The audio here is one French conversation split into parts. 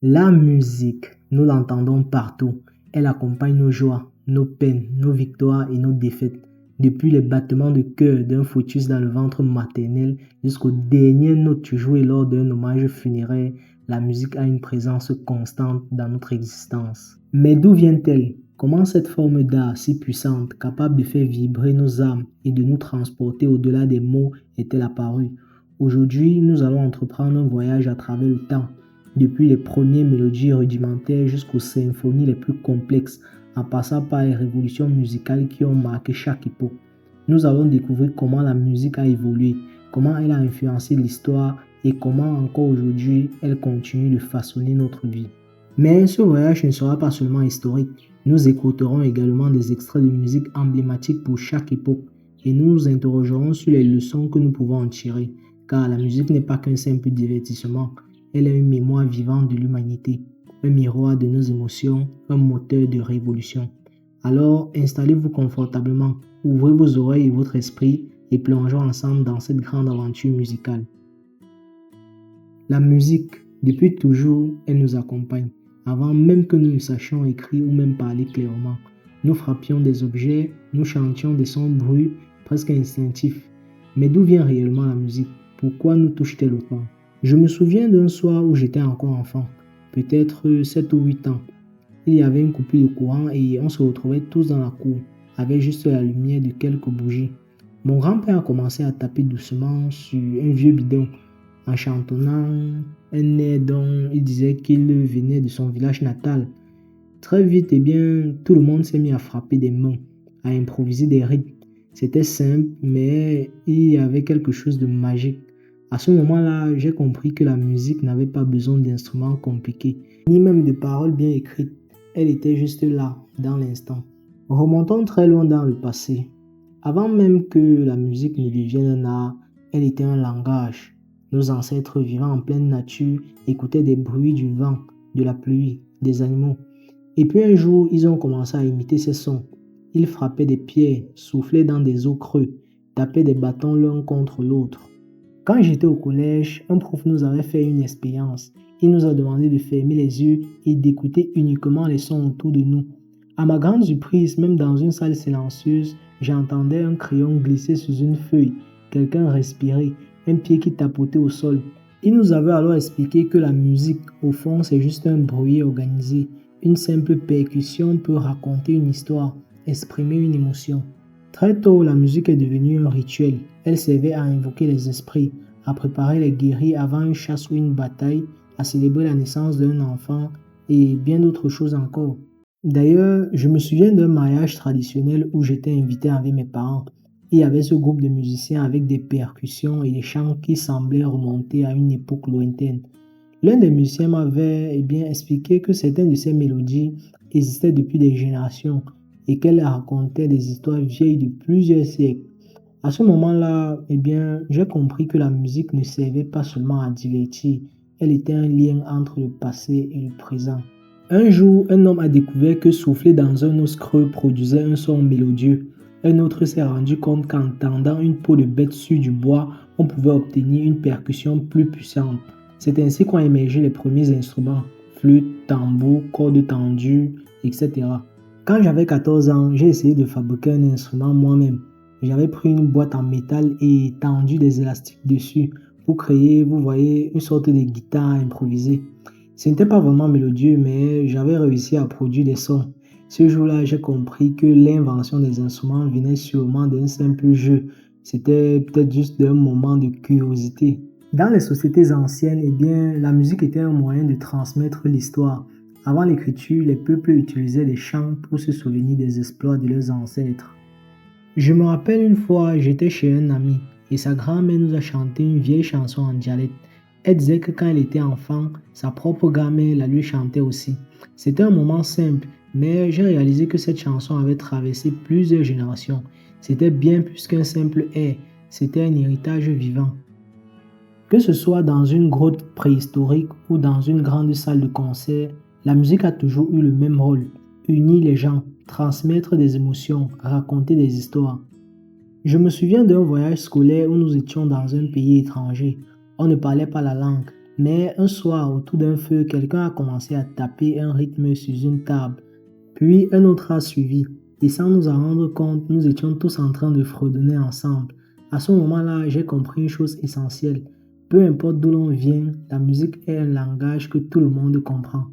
La musique, nous l'entendons partout. Elle accompagne nos joies, nos peines, nos victoires et nos défaites. Depuis les battements de cœur d'un fœtus dans le ventre maternel jusqu'aux dernières notes jouées lors d'un hommage funéraire, la musique a une présence constante dans notre existence. Mais d'où vient-elle? Comment cette forme d'art si puissante, capable de faire vibrer nos âmes et de nous transporter au-delà des mots, est-elle apparue? Aujourd'hui, nous allons entreprendre un voyage à travers le temps, depuis les premières mélodies rudimentaires jusqu'aux symphonies les plus complexes, en passant par les révolutions musicales qui ont marqué chaque époque. Nous allons découvrir comment la musique a évolué, comment elle a influencé l'histoire et comment encore aujourd'hui elle continue de façonner notre vie. Mais ce voyage ne sera pas seulement historique. Nous écouterons également des extraits de musique emblématiques pour chaque époque et nous nous interrogerons sur les leçons que nous pouvons en tirer, car la musique n'est pas qu'un simple divertissement. Elle est une mémoire vivante de l'humanité, un miroir de nos émotions, un moteur de révolution. Alors installez-vous confortablement, ouvrez vos oreilles et votre esprit et plongeons ensemble dans cette grande aventure musicale. La musique, depuis toujours, elle nous accompagne. Avant même que nous ne sachions écrire ou même parler clairement, nous frappions des objets, nous chantions des sons bruts, presque instinctifs. Mais d'où vient réellement la musique? Pourquoi nous touche-t-elle autant? Je me souviens d'un soir où j'étais encore enfant, peut-être 7 ou 8 ans. Il y avait une coupure de courant et on se retrouvait tous dans la cour, avec juste la lumière de quelques bougies. Mon grand-père a commencé à taper doucement sur un vieux bidon, en chantonnant un air dont il disait qu'il venait de son village natal. Très vite, tout le monde s'est mis à frapper des mains, à improviser des rythmes. C'était simple, mais il y avait quelque chose de magique. À ce moment-là, j'ai compris que la musique n'avait pas besoin d'instruments compliqués, ni même de paroles bien écrites. Elle était juste là, dans l'instant. Remontons très loin dans le passé. Avant même que la musique ne devienne un art, elle était un langage. Nos ancêtres vivant en pleine nature écoutaient des bruits du vent, de la pluie, des animaux. Et puis un jour, ils ont commencé à imiter ces sons. Ils frappaient des pierres, soufflaient dans des eaux creux, tapaient des bâtons l'un contre l'autre. Quand j'étais au collège, un prof nous avait fait une expérience. Il nous a demandé de fermer les yeux et d'écouter uniquement les sons autour de nous. À ma grande surprise, même dans une salle silencieuse, j'entendais un crayon glisser sous une feuille, quelqu'un respirer, un pied qui tapotait au sol. Il nous avait alors expliqué que la musique, au fond, c'est juste un bruit organisé. Une simple percussion peut raconter une histoire, exprimer une émotion. Très tôt, la musique est devenue un rituel. Elle servait à invoquer les esprits, à préparer les guerriers avant une chasse ou une bataille, à célébrer la naissance d'un enfant et bien d'autres choses encore. D'ailleurs, je me souviens d'un mariage traditionnel où j'étais invité avec mes parents. Il y avait ce groupe de musiciens avec des percussions et des chants qui semblaient remonter à une époque lointaine. L'un des musiciens m'avait expliqué que certaines de ces mélodies existaient depuis des générations et qu'elles racontaient des histoires vieilles de plusieurs siècles. À ce moment-là, j'ai compris que la musique ne servait pas seulement à divertir, elle était un lien entre le passé et le présent. Un jour, un homme a découvert que souffler dans un os creux produisait un son mélodieux. Un autre s'est rendu compte qu'en tendant une peau de bête sur du bois, on pouvait obtenir une percussion plus puissante. C'est ainsi qu'ont émergé les premiers instruments, flûte, tambour, cordes tendues, etc. Quand j'avais 14 ans, j'ai essayé de fabriquer un instrument moi-même. J'avais pris une boîte en métal et tendu des élastiques dessus pour créer, vous voyez, une sorte de guitare improvisée. Ce n'était pas vraiment mélodieux, mais j'avais réussi à produire des sons. Ce jour-là, j'ai compris que l'invention des instruments venait sûrement d'un simple jeu. C'était peut-être juste un moment de curiosité. Dans les sociétés anciennes, la musique était un moyen de transmettre l'histoire. Avant l'écriture, les peuples utilisaient les chants pour se souvenir des exploits de leurs ancêtres. Je me rappelle une fois, j'étais chez un ami et sa grand-mère nous a chanté une vieille chanson en dialecte. Elle disait que quand elle était enfant, sa propre grand-mère la lui chantait aussi. C'était un moment simple, mais j'ai réalisé que cette chanson avait traversé plusieurs générations. C'était bien plus qu'un simple air, c'était un héritage vivant. Que ce soit dans une grotte préhistorique ou dans une grande salle de concert, la musique a toujours eu le même rôle, unir les gens, transmettre des émotions, raconter des histoires. Je me souviens d'un voyage scolaire où nous étions dans un pays étranger. On ne parlait pas la langue, Mais un soir, autour d'un feu, quelqu'un a commencé à taper un rythme sur une table. Puis un autre a suivi. Et sans nous en rendre compte, nous étions tous en train de fredonner ensemble. À ce moment-là, j'ai compris une chose essentielle. Peu importe d'où l'on vient, la musique est un langage que tout le monde comprend.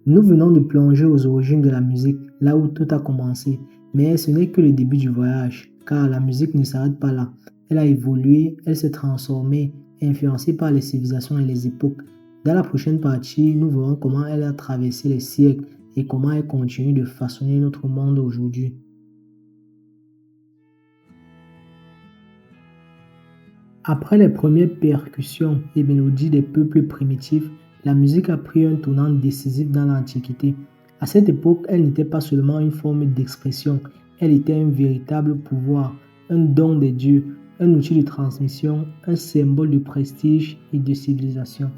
Nous venons de plonger aux origines de la musique, là où tout a commencé. Mais ce n'est que le début du voyage, car la musique ne s'arrête pas là. Elle a évolué, elle s'est transformée, influencée par les civilisations et les époques. Dans la prochaine partie, nous verrons comment elle a traversé les siècles et comment elle continue de façonner notre monde aujourd'hui. Après les premières percussions et mélodies des peuples primitifs, la musique a pris un tournant décisif dans l'Antiquité. À cette époque, elle n'était pas seulement une forme d'expression, elle était un véritable pouvoir, un don des dieux, un outil de transmission, un symbole de prestige et de civilisation.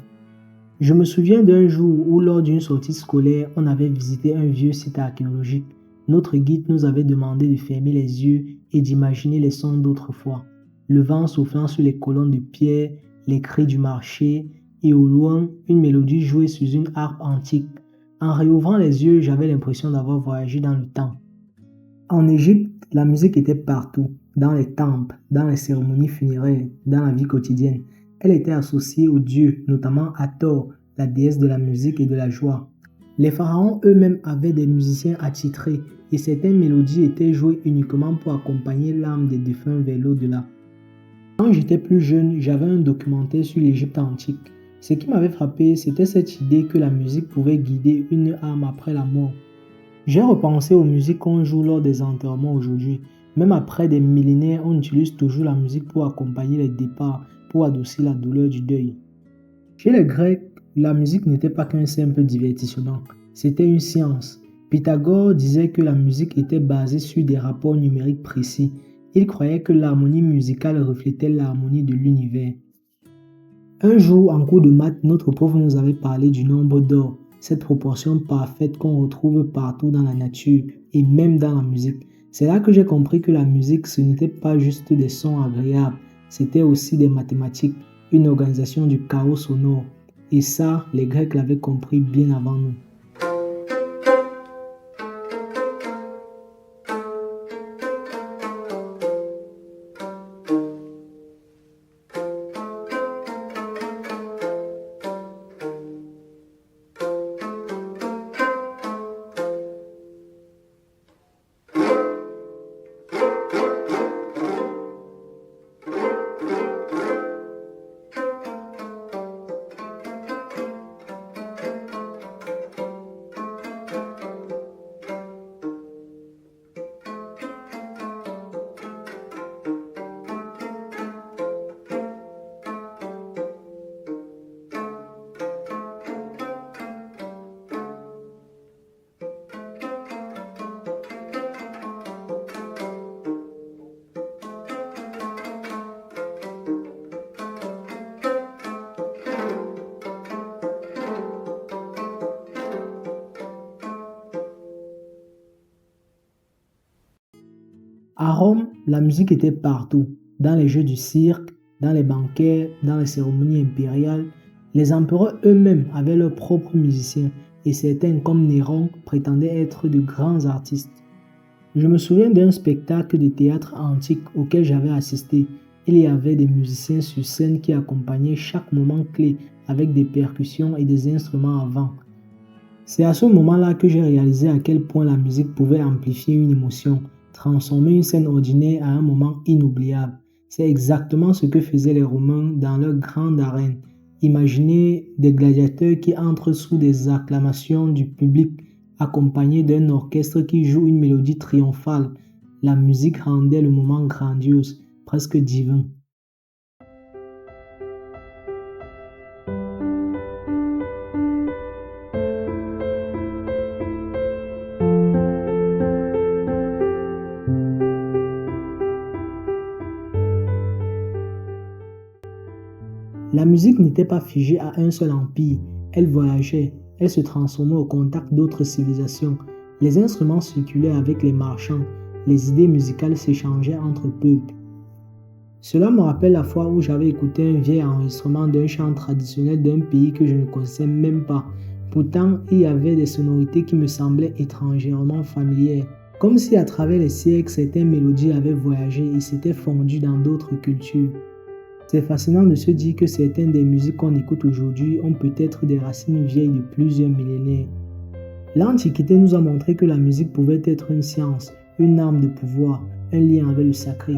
Je me souviens d'un jour où, lors d'une sortie scolaire, on avait visité un vieux site archéologique. Notre guide nous avait demandé de fermer les yeux et d'imaginer les sons d'autrefois. Le vent soufflant sur les colonnes de pierre, les cris du marché, et au loin, une mélodie jouée sur une harpe antique. En réouvrant les yeux, j'avais l'impression d'avoir voyagé dans le temps. En Égypte, la musique était partout, dans les temples, dans les cérémonies funéraires, dans la vie quotidienne. Elle était associée aux dieux, notamment Hathor, la déesse de la musique et de la joie. Les pharaons eux-mêmes avaient des musiciens attitrés et certaines mélodies étaient jouées uniquement pour accompagner l'âme des défunts vers l'au-delà. Quand j'étais plus jeune, j'avais un documentaire sur l'Égypte antique. Ce qui m'avait frappé, c'était cette idée que la musique pouvait guider une âme après la mort. J'ai repensé aux musiques qu'on joue lors des enterrements aujourd'hui. Même après des millénaires, on utilise toujours la musique pour accompagner les départs, pour adoucir la douleur du deuil. Chez les Grecs, la musique n'était pas qu'un simple divertissement, c'était une science. Pythagore disait que la musique était basée sur des rapports numériques précis. Il croyait que l'harmonie musicale reflétait l'harmonie de l'univers. Un jour, en cours de maths, notre prof nous avait parlé du nombre d'or, cette proportion parfaite qu'on retrouve partout dans la nature et même dans la musique. C'est là que j'ai compris que la musique, ce n'était pas juste des sons agréables, c'était aussi des mathématiques, une organisation du chaos sonore. Et ça, les Grecs l'avaient compris bien avant nous. À Rome, la musique était partout, dans les jeux du cirque, dans les banquets, dans les cérémonies impériales. Les empereurs eux-mêmes avaient leurs propres musiciens et certains, comme Néron, prétendaient être de grands artistes. Je me souviens d'un spectacle de théâtre antique auquel j'avais assisté. Il y avait des musiciens sur scène qui accompagnaient chaque moment clé avec des percussions et des instruments à vent. C'est à ce moment-là que j'ai réalisé à quel point la musique pouvait amplifier une émotion, transformer une scène ordinaire à un moment inoubliable. C'est exactement ce que faisaient les Romains dans leur grande arène. Imaginez des gladiateurs qui entrent sous des acclamations du public, accompagnés d'un orchestre qui joue une mélodie triomphale. La musique rendait le moment grandiose, presque divin. La musique n'était pas figée à un seul empire, elle voyageait, elle se transformait au contact d'autres civilisations. Les instruments circulaient avec les marchands, les idées musicales s'échangeaient entre peuples. Cela me rappelle la fois où j'avais écouté un vieil enregistrement d'un chant traditionnel d'un pays que je ne connaissais même pas. Pourtant, il y avait des sonorités qui me semblaient étrangèrement familières. Comme si à travers les siècles, certaines mélodies avaient voyagé et s'étaient fondues dans d'autres cultures. C'est fascinant de se dire que certaines des musiques qu'on écoute aujourd'hui ont peut-être des racines vieilles de plusieurs millénaires. L'Antiquité nous a montré que la musique pouvait être une science, une arme de pouvoir, un lien avec le sacré.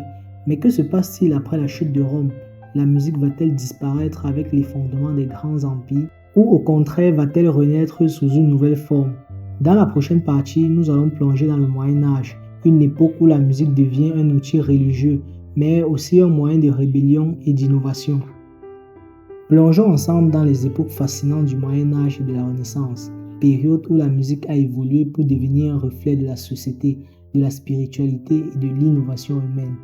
Mais que se passe-t-il après la chute de Rome? La musique va-t-elle disparaître avec l'effondrement des grands empires? Ou au contraire va-t-elle renaître sous une nouvelle forme? Dans la prochaine partie, nous allons plonger dans le Moyen Âge, une époque où la musique devient un outil religieux, mais aussi un moyen de rébellion et d'innovation. Plongeons ensemble dans les époques fascinantes du Moyen Âge et de la Renaissance, période où la musique a évolué pour devenir un reflet de la société, de la spiritualité et de l'innovation humaine.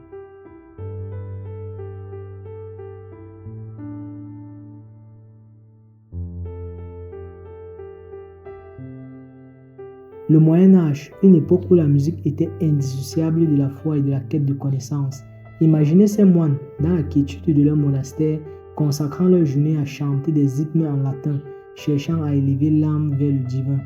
Le Moyen Âge, une époque où la musique était indissociable de la foi et de la quête de connaissance. Imaginez ces moines, dans la quiétude de leur monastère, consacrant leur journée à chanter des hymnes en latin, cherchant à élever l'âme vers le divin.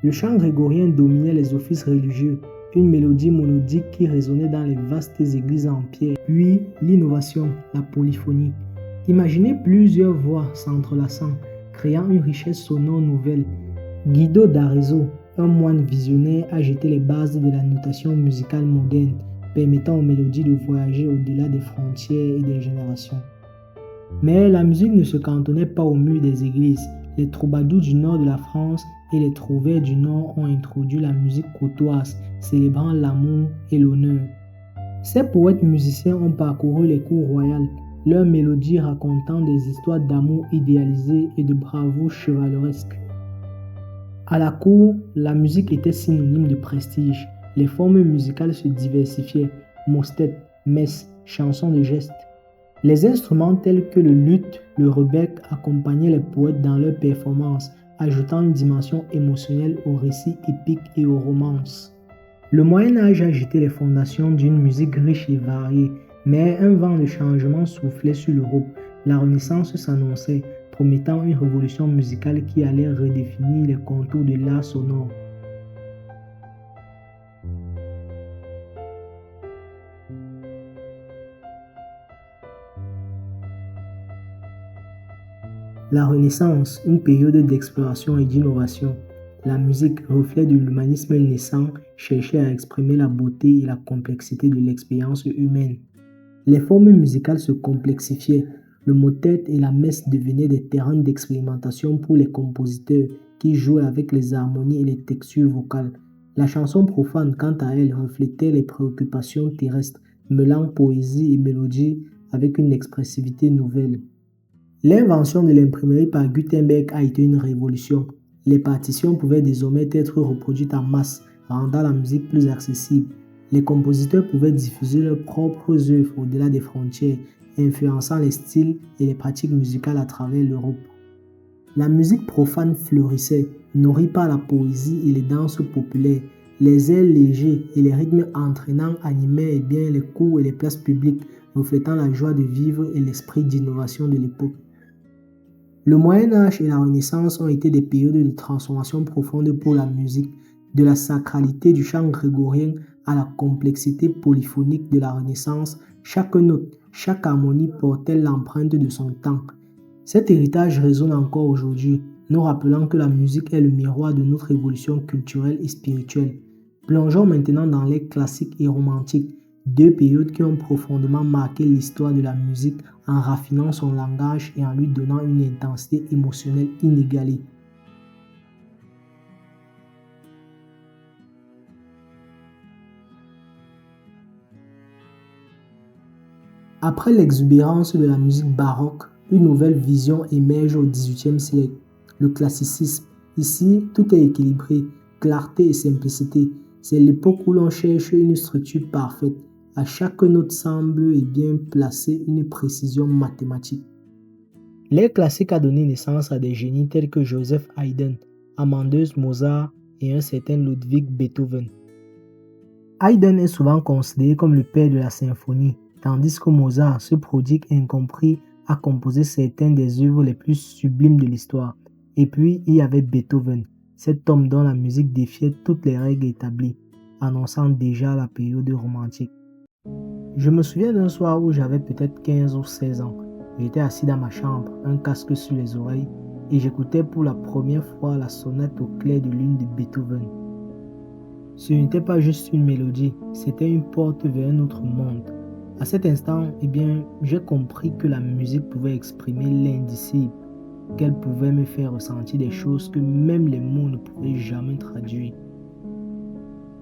Le chant grégorien dominait les offices religieux, une mélodie monodique qui résonnait dans les vastes églises en pierre. Puis l'innovation, la polyphonie. Imaginez plusieurs voix s'entrelaçant, créant une richesse sonore nouvelle. Guido d'Arezzo, un moine visionnaire, a jeté les bases de la notation musicale moderne, permettant aux mélodies de voyager au-delà des frontières et des générations. Mais la musique ne se cantonnait pas au mur des églises. Les troubadours du nord de la France et les trouvères du nord ont introduit la musique courtoise, célébrant l'amour et l'honneur. Ces poètes musiciens ont parcouru les cours royales, leurs mélodies racontant des histoires d'amour idéalisées et de bravoure chevaleresque. À la cour, la musique était synonyme de prestige. Les formes musicales se diversifiaient, mostets, messes, chansons de geste. Les instruments tels que le luth, le rebec accompagnaient les poètes dans leurs performances, ajoutant une dimension émotionnelle aux récits épiques et aux romances. Le Moyen Âge a jeté les fondations d'une musique riche et variée, mais un vent de changement soufflait sur l'Europe. La Renaissance s'annonçait, promettant une révolution musicale qui allait redéfinir les contours de l'art sonore. La Renaissance, une période d'exploration et d'innovation. La musique, reflet de l'humanisme naissant, cherchait à exprimer la beauté et la complexité de l'expérience humaine. Les formes musicales se complexifiaient. Le motet et la messe devenaient des terrains d'expérimentation pour les compositeurs qui jouaient avec les harmonies et les textures vocales. La chanson profane, quant à elle, reflétait les préoccupations terrestres, mêlant poésie et mélodie avec une expressivité nouvelle. L'invention de l'imprimerie par Gutenberg a été une révolution. Les partitions pouvaient désormais être reproduites en masse, rendant la musique plus accessible. Les compositeurs pouvaient diffuser leurs propres œuvres au-delà des frontières, influençant les styles et les pratiques musicales à travers l'Europe. La musique profane fleurissait, nourrie par la poésie et les danses populaires. Les airs légers et les rythmes entraînants animaient bien les cours et les places publiques, reflétant la joie de vivre et l'esprit d'innovation de l'époque. Le Moyen Âge et la Renaissance ont été des périodes de transformation profonde pour la musique, de la sacralité du chant grégorien à la complexité polyphonique de la Renaissance. Chaque note, chaque harmonie portait l'empreinte de son temps. Cet héritage résonne encore aujourd'hui, nous rappelant que la musique est le miroir de notre évolution culturelle et spirituelle. Plongeons maintenant dans les classiques et romantiques, deux périodes qui ont profondément marqué l'histoire de la musique en raffinant son langage et en lui donnant une intensité émotionnelle inégalée. Après l'exubérance de la musique baroque, une nouvelle vision émerge au XVIIIe siècle, le classicisme. Ici, tout est équilibré, clarté et simplicité. C'est l'époque où l'on cherche une structure parfaite. À chaque note semble et bien placer une précision mathématique. L'air classique a donné naissance à des génies tels que Joseph Haydn, Amadeus Mozart et un certain Ludwig Beethoven. Haydn est souvent considéré comme le père de la symphonie, tandis que Mozart, ce prodigue incompris, a composé certaines des œuvres les plus sublimes de l'histoire. Et puis, il y avait Beethoven, cet homme dont la musique défiait toutes les règles établies, annonçant déjà la période romantique. Je me souviens d'un soir où j'avais peut-être 15 ou 16 ans. J'étais assis dans ma chambre, un casque sur les oreilles, et j'écoutais pour la première fois la sonate au clair de lune de Beethoven. Ce n'était pas juste une mélodie, c'était une porte vers un autre monde. À cet instant, j'ai compris que la musique pouvait exprimer l'indicible, qu'elle pouvait me faire ressentir des choses que même les mots ne pouvaient jamais traduire.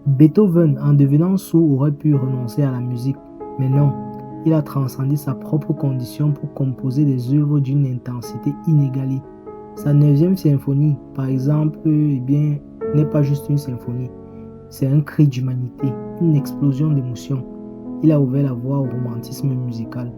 Beethoven, en devenant sourd, aurait pu renoncer à la musique, mais non, il a transcendé sa propre condition pour composer des œuvres d'une intensité inégalée. Sa 9e symphonie, par exemple, n'est pas juste une symphonie, c'est un cri d'humanité, une explosion d'émotions. Il a ouvert la voie au romantisme musical.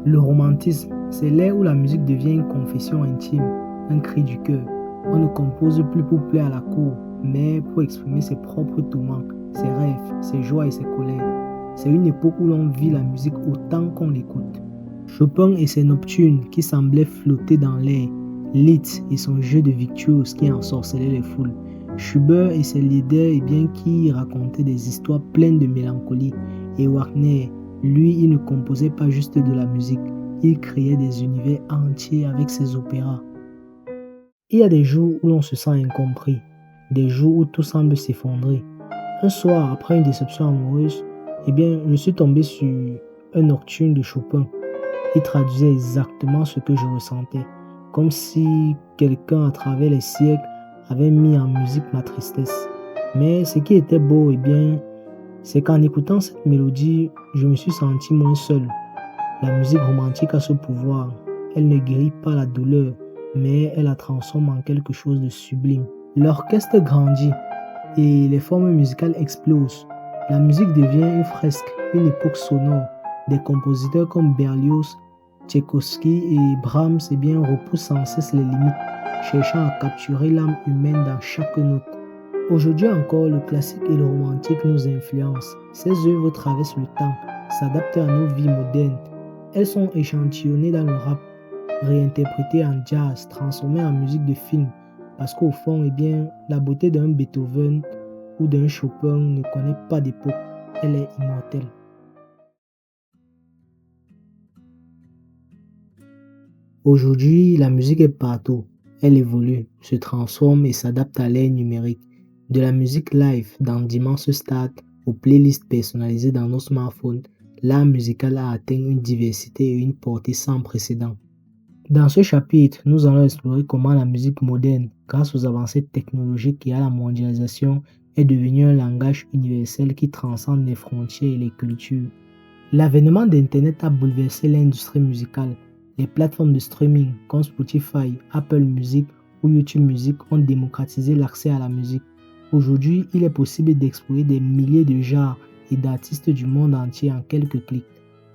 Le romantisme, c'est l'ère où la musique devient une confession intime, un cri du cœur. On ne compose plus pour plaire à la cour, mais pour exprimer ses propres tourments, ses rêves, ses joies et ses colères. C'est une époque où l'on vit la musique autant qu'on l'écoute. Chopin et ses nocturnes qui semblaient flotter dans l'air, Liszt et son jeu de virtuose qui ensorcelait les foules, Schubert et ses lieder qui racontaient des histoires pleines de mélancolie, et Wagner, lui, il ne composait pas juste de la musique, il créait des univers entiers avec ses opéras. Il y a des jours où l'on se sent incompris, des jours où tout semble s'effondrer. Un soir, après une déception amoureuse, je suis tombé sur un nocturne de Chopin. Il traduisait exactement ce que je ressentais, comme si quelqu'un à travers les siècles avait mis en musique ma tristesse. Mais ce qui était beau, c'est qu'en écoutant cette mélodie, je me suis senti moins seul. La musique romantique a ce pouvoir. Elle ne guérit pas la douleur, mais elle la transforme en quelque chose de sublime. L'orchestre grandit et les formes musicales explosent. La musique devient une fresque, une époque sonore. Des compositeurs comme Berlioz, Tchaïkovski et Brahms repoussent sans cesse les limites, cherchant à capturer l'âme humaine dans chaque note. Aujourd'hui encore, le classique et le romantique nous influencent. Ces œuvres traversent le temps, s'adaptent à nos vies modernes. Elles sont échantillonnées dans le rap, réinterprétées en jazz, transformées en musique de film. Parce qu'au fond, la beauté d'un Beethoven ou d'un Chopin ne connaît pas d'époque, elle est immortelle. Aujourd'hui, la musique est partout. Elle évolue, se transforme et s'adapte à l'ère numérique. De la musique live dans d'immenses stades aux playlists personnalisées dans nos smartphones, l'art musical a atteint une diversité et une portée sans précédent. Dans ce chapitre, nous allons explorer comment la musique moderne, grâce aux avancées technologiques et à la mondialisation, est devenue un langage universel qui transcende les frontières et les cultures. L'avènement d'Internet a bouleversé l'industrie musicale. Les plateformes de streaming comme Spotify, Apple Music ou YouTube Music ont démocratisé l'accès à la musique. Aujourd'hui, il est possible d'explorer des milliers de genres et d'artistes du monde entier en quelques clics.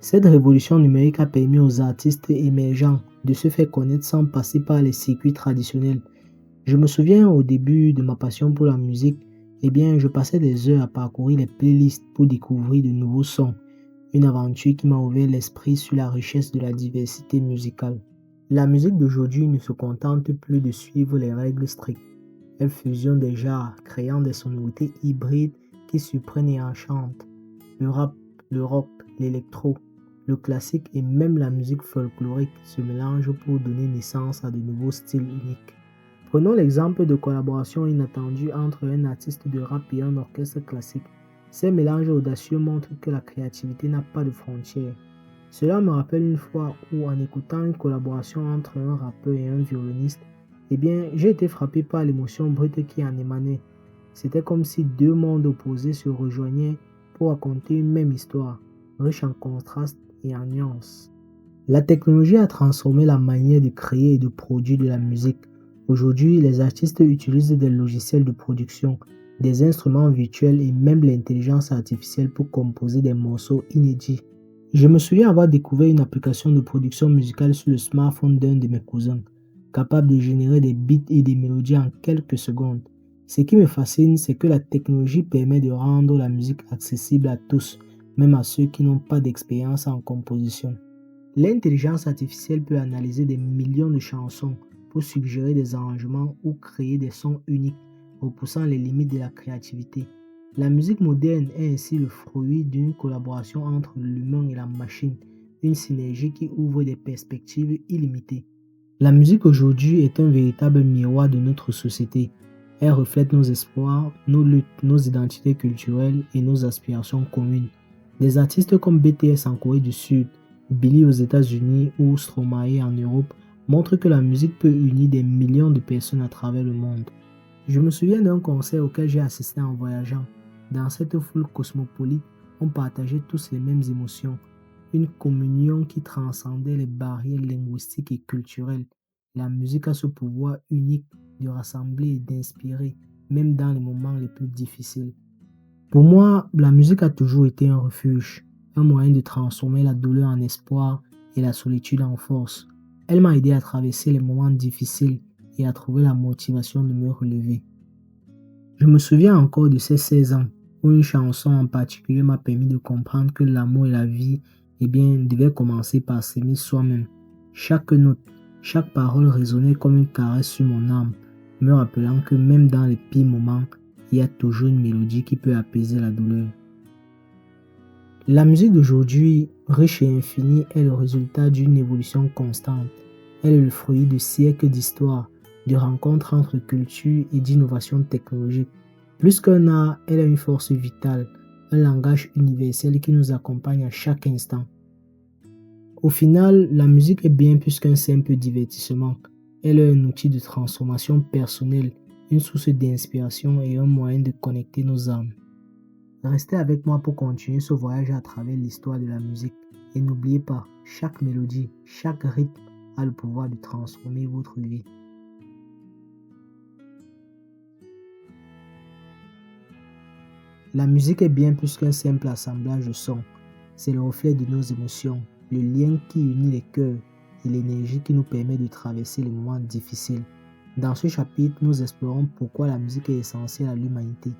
Cette révolution numérique a permis aux artistes émergents de se faire connaître sans passer par les circuits traditionnels. Je me souviens au début de ma passion pour la musique, je passais des heures à parcourir les playlists pour découvrir de nouveaux sons. Une aventure qui m'a ouvert l'esprit sur la richesse de la diversité musicale. La musique d'aujourd'hui ne se contente plus de suivre les règles strictes. Elle fusionne des genres, créant des sonorités hybrides qui surprennent et enchantent. Le rap, le rock, l'électro, le classique et même la musique folklorique se mélangent pour donner naissance à de nouveaux styles uniques. Prenons l'exemple de collaborations inattendues entre un artiste de rap et un orchestre classique. Ces mélanges audacieux montrent que la créativité n'a pas de frontières. Cela me rappelle une fois où, en écoutant une collaboration entre un rappeur et un violoniste, j'ai été frappé par l'émotion brute qui en émanait. C'était comme si deux mondes opposés se rejoignaient pour raconter une même histoire, riche en contrastes et en nuances. La technologie a transformé la manière de créer et de produire de la musique. Aujourd'hui, les artistes utilisent des logiciels de production, des instruments virtuels et même l'intelligence artificielle pour composer des morceaux inédits. Je me souviens avoir découvert une application de production musicale sur le smartphone d'un de mes cousins. capable de générer des beats et des mélodies en quelques secondes. Ce qui me fascine, c'est que la technologie permet de rendre la musique accessible à tous, même à ceux qui n'ont pas d'expérience en composition. L'intelligence artificielle peut analyser des millions de chansons pour suggérer des arrangements ou créer des sons uniques, repoussant les limites de la créativité. La musique moderne est ainsi le fruit d'une collaboration entre l'humain et la machine, une synergie qui ouvre des perspectives illimitées. La musique aujourd'hui est un véritable miroir de notre société. Elle reflète nos espoirs, nos luttes, nos identités culturelles et nos aspirations communes. Des artistes comme BTS en Corée du Sud, Billy aux États-Unis ou Stromae en Europe montrent que la musique peut unir des millions de personnes à travers le monde. Je me souviens d'un concert auquel j'ai assisté en voyageant. Dans cette foule cosmopolite, on partageait tous les mêmes émotions, une communion qui transcendait les barrières linguistiques et culturelles. La musique a ce pouvoir unique de rassembler et d'inspirer, même dans les moments les plus difficiles. Pour moi, la musique a toujours été un refuge, un moyen de transformer la douleur en espoir et la solitude en force. Elle m'a aidé à traverser les moments difficiles et à trouver la motivation de me relever. Je me souviens encore de ces 16 ans, où une chanson en particulier m'a permis de comprendre que l'amour et la vie, devaient commencer par s'aimer soi-même. Chaque note, chaque parole résonnait comme une caresse sur mon âme, me rappelant que même dans les pires moments, il y a toujours une mélodie qui peut apaiser la douleur. La musique d'aujourd'hui, riche et infinie, est le résultat d'une évolution constante. Elle est le fruit de siècles d'histoire, de rencontres entre cultures et d'innovations technologiques. Plus qu'un art, elle a une force vitale, un langage universel qui nous accompagne à chaque instant. Au final, la musique est bien plus qu'un simple divertissement. Elle est un outil de transformation personnelle, une source d'inspiration et un moyen de connecter nos âmes. Restez avec moi pour continuer ce voyage à travers l'histoire de la musique. Et n'oubliez pas, chaque mélodie, chaque rythme a le pouvoir de transformer votre vie. La musique est bien plus qu'un simple assemblage de sons. C'est le reflet de nos émotions, le lien qui unit les cœurs et l'énergie qui nous permet de traverser les moments difficiles. Dans ce chapitre, nous explorons pourquoi la musique est essentielle à l'humanité,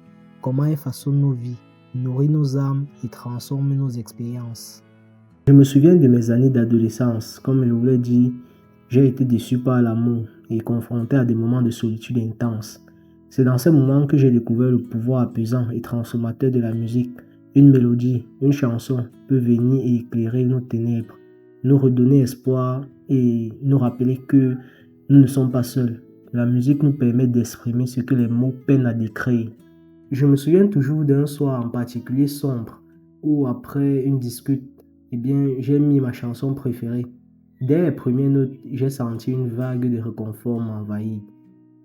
comment elle façonne nos vies, nourrit nos âmes et transforme nos expériences. Je me souviens de mes années d'adolescence. Comme je vous l'ai dit, j'ai été déçu par l'amour et confronté à des moments de solitude intense. C'est dans ces moments que j'ai découvert le pouvoir apaisant et transformateur de la musique. Une mélodie, une chanson peut venir et éclairer nos ténèbres, nous redonner espoir et nous rappeler que nous ne sommes pas seuls. La musique nous permet d'exprimer ce que les mots peinent à décrire. Je me souviens toujours d'un soir en particulier sombre où après une discute, j'ai mis ma chanson préférée. Dès les premières notes, j'ai senti une vague de réconfort m'envahir,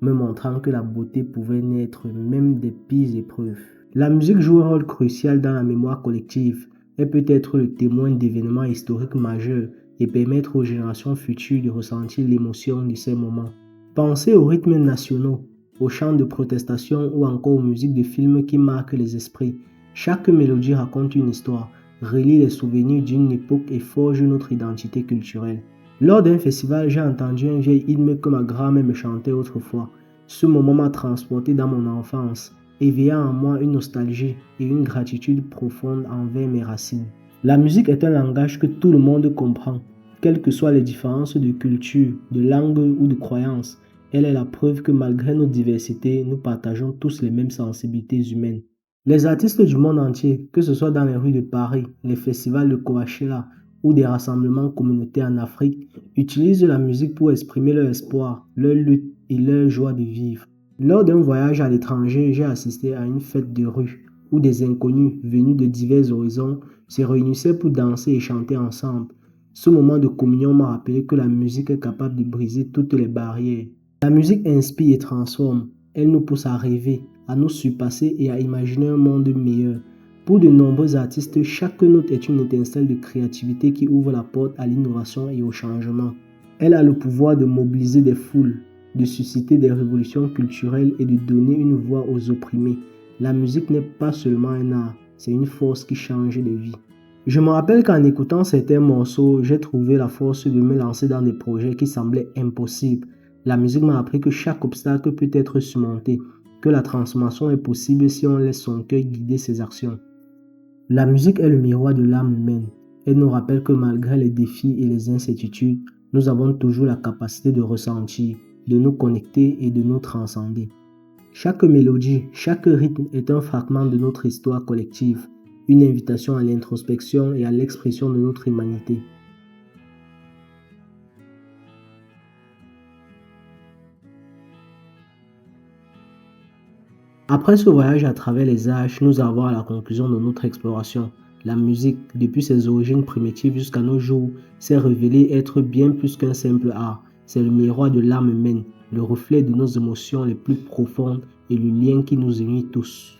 me montrant que la beauté pouvait naître même des pires épreuves. La musique joue un rôle crucial dans la mémoire collective. Elle peut être le témoin d'événements historiques majeurs et permettre aux générations futures de ressentir l'émotion de ces moments. Pensez aux rythmes nationaux, aux chants de protestation ou encore aux musiques de films qui marquent les esprits. Chaque mélodie raconte une histoire, relie les souvenirs d'une époque et forge notre identité culturelle. Lors d'un festival, j'ai entendu un vieil hymne que ma grand-mère me chantait autrefois. Ce moment m'a transporté dans mon enfance, éveillant en moi une nostalgie et une gratitude profonde envers mes racines. La musique est un langage que tout le monde comprend, quelles que soient les différences de culture, de langue ou de croyance. Elle est la preuve que malgré nos diversités, nous partageons tous les mêmes sensibilités humaines. Les artistes du monde entier, que ce soit dans les rues de Paris, les festivals de Coachella ou des rassemblements communautaires en Afrique, utilisent la musique pour exprimer leur espoir, leur lutte et leur joie de vivre. Lors d'un voyage à l'étranger, j'ai assisté à une fête de rue où des inconnus venus de divers horizons se réunissaient pour danser et chanter ensemble. Ce moment de communion m'a rappelé que la musique est capable de briser toutes les barrières. La musique inspire et transforme. Elle nous pousse à rêver, à nous surpasser et à imaginer un monde meilleur. Pour de nombreux artistes, chaque note est une étincelle de créativité qui ouvre la porte à l'innovation et au changement. Elle a le pouvoir de mobiliser des foules, de susciter des révolutions culturelles et de donner une voix aux opprimés. La musique n'est pas seulement un art, c'est une force qui change des vies. Je me rappelle qu'en écoutant certains morceaux, j'ai trouvé la force de me lancer dans des projets qui semblaient impossibles. La musique m'a appris que chaque obstacle peut être surmonté, que la transformation est possible si on laisse son cœur guider ses actions. La musique est le miroir de l'âme humaine. Elle nous rappelle que malgré les défis et les incertitudes, nous avons toujours la capacité de ressentir, de nous connecter et de nous transcender. Chaque mélodie, chaque rythme est un fragment de notre histoire collective, une invitation à l'introspection et à l'expression de notre humanité. Après ce voyage à travers les âges, nous arrivons à la conclusion de notre exploration. La musique, depuis ses origines primitives jusqu'à nos jours, s'est révélée être bien plus qu'un simple art. C'est le miroir de l'âme humaine, le reflet de nos émotions les plus profondes et le lien qui nous unit tous.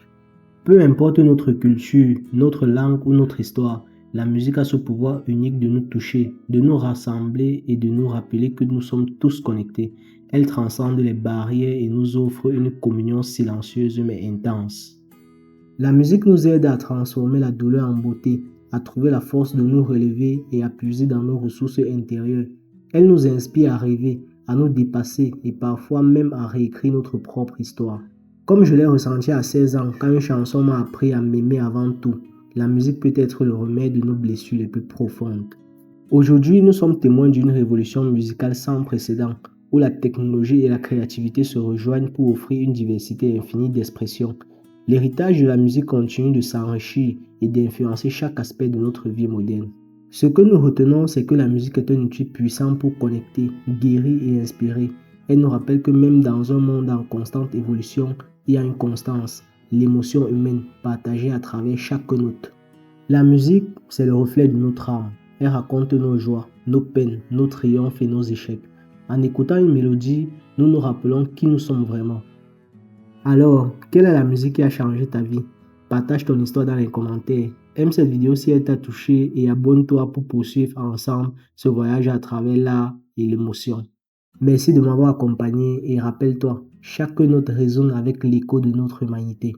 Peu importe notre culture, notre langue ou notre histoire, la musique a ce pouvoir unique de nous toucher, de nous rassembler et de nous rappeler que nous sommes tous connectés. Elle transcende les barrières et nous offre une communion silencieuse mais intense. La musique nous aide à transformer la douleur en beauté, à trouver la force de nous relever et à puiser dans nos ressources intérieures. Elle nous inspire à rêver, à nous dépasser et parfois même à réécrire notre propre histoire. Comme je l'ai ressenti à 16 ans quand une chanson m'a appris à m'aimer avant tout, la musique peut être le remède de nos blessures les plus profondes. Aujourd'hui, nous sommes témoins d'une révolution musicale sans précédent, où la technologie et la créativité se rejoignent pour offrir une diversité infinie d'expressions. L'héritage de la musique continue de s'enrichir et d'influencer chaque aspect de notre vie moderne. Ce que nous retenons, c'est que la musique est un outil puissant pour connecter, guérir et inspirer. Elle nous rappelle que même dans un monde en constante évolution, il y a une constance, l'émotion humaine partagée à travers chaque note. La musique, c'est le reflet de notre âme. Elle raconte nos joies, nos peines, nos triomphes et nos échecs. En écoutant une mélodie, nous nous rappelons qui nous sommes vraiment. Alors, quelle est la musique qui a changé ta vie? Partage ton histoire dans les commentaires. Aime cette vidéo si elle t'a touché et abonne-toi pour poursuivre ensemble ce voyage à travers l'art et l'émotion. Merci de m'avoir accompagné et rappelle-toi, chaque note résonne avec l'écho de notre humanité.